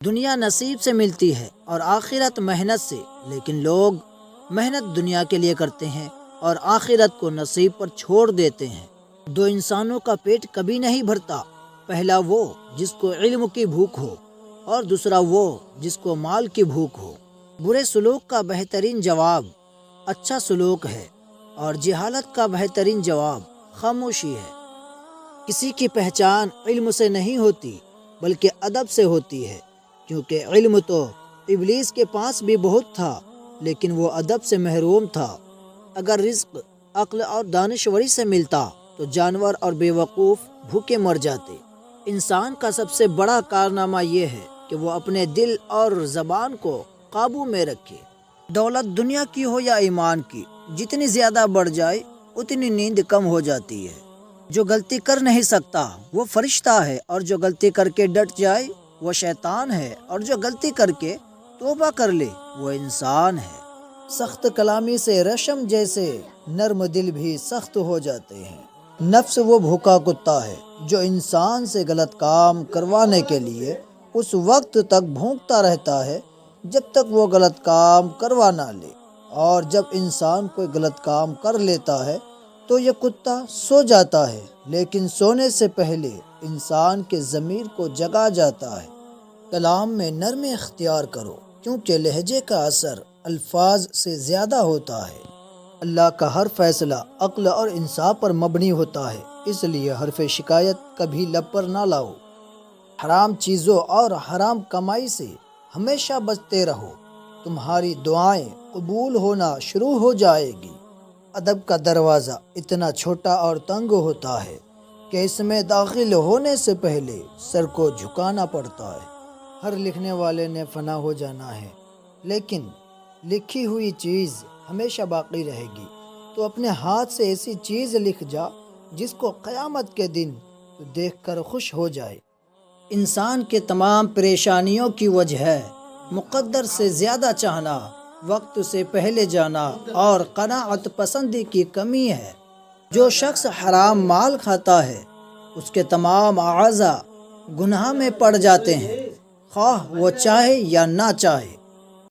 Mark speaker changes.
Speaker 1: دنیا نصیب سے ملتی ہے اور آخرت محنت سے، لیکن لوگ محنت دنیا کے لیے کرتے ہیں اور آخرت کو نصیب پر چھوڑ دیتے ہیں۔ دو انسانوں کا پیٹ کبھی نہیں بھرتا، پہلا وہ جس کو علم کی بھوک ہو اور دوسرا وہ جس کو مال کی بھوک ہو۔ برے سلوک کا بہترین جواب اچھا سلوک ہے اور جہالت کا بہترین جواب خاموشی ہے۔ کسی کی پہچان علم سے نہیں ہوتی بلکہ ادب سے ہوتی ہے، کیونکہ علم تو ابلیس کے پاس بھی بہت تھا لیکن وہ ادب سے محروم تھا۔ اگر رزق عقل اور دانشوری سے ملتا تو جانور اور بے وقوف بھوکے مر جاتے۔ انسان کا سب سے بڑا کارنامہ یہ ہے کہ وہ اپنے دل اور زبان کو قابو میں رکھے۔ دولت دنیا کی ہو یا ایمان کی، جتنی زیادہ بڑھ جائے اتنی نیند کم ہو جاتی ہے۔ جو غلطی کر نہیں سکتا وہ فرشتہ ہے، اور جو غلطی کر کے ڈٹ جائے وہ شیطان ہے، اور جو غلطی کر کے توبہ کر لے وہ انسان ہے۔ سخت کلامی سے ریشم جیسے نرم دل بھی سخت ہو جاتے ہیں۔ نفس وہ بھوکا کتا ہے جو انسان سے غلط کام کروانے کے لیے اس وقت تک بھونکتا رہتا ہے جب تک وہ غلط کام کروا نہ لے، اور جب انسان کوئی غلط کام کر لیتا ہے تو یہ کتا سو جاتا ہے، لیکن سونے سے پہلے انسان کے ضمیر کو جگا جاتا ہے۔ کلام میں نرمی اختیار کرو، کیونکہ لہجے کا اثر الفاظ سے زیادہ ہوتا ہے۔ اللہ کا ہر فیصلہ عقل اور انصاف پر مبنی ہوتا ہے، اس لیے حرف شکایت کبھی لب پر نہ لاؤ۔ حرام چیزوں اور حرام کمائی سے ہمیشہ بچتے رہو، تمہاری دعائیں قبول ہونا شروع ہو جائے گی۔ ادب کا دروازہ اتنا چھوٹا اور تنگ ہوتا ہے کہ اس میں داخل ہونے سے پہلے سر کو جھکانا پڑتا ہے۔ ہر لکھنے والے نے فنا ہو جانا ہے، لیکن لکھی ہوئی چیز ہمیشہ باقی رہے گی۔ تو اپنے ہاتھ سے ایسی چیز لکھ جا جس کو قیامت کے دن تو دیکھ کر خوش ہو جائے۔ انسان کے تمام پریشانیوں کی وجہ ہے مقدر سے زیادہ چاہنا، وقت سے پہلے جانا اور قناعت پسندی کی کمی ہے۔ جو شخص حرام مال کھاتا ہے اس کے تمام اعضاء گناہ میں پڑ جاتے ہیں، خواہ وہ چاہے یا نہ چاہے۔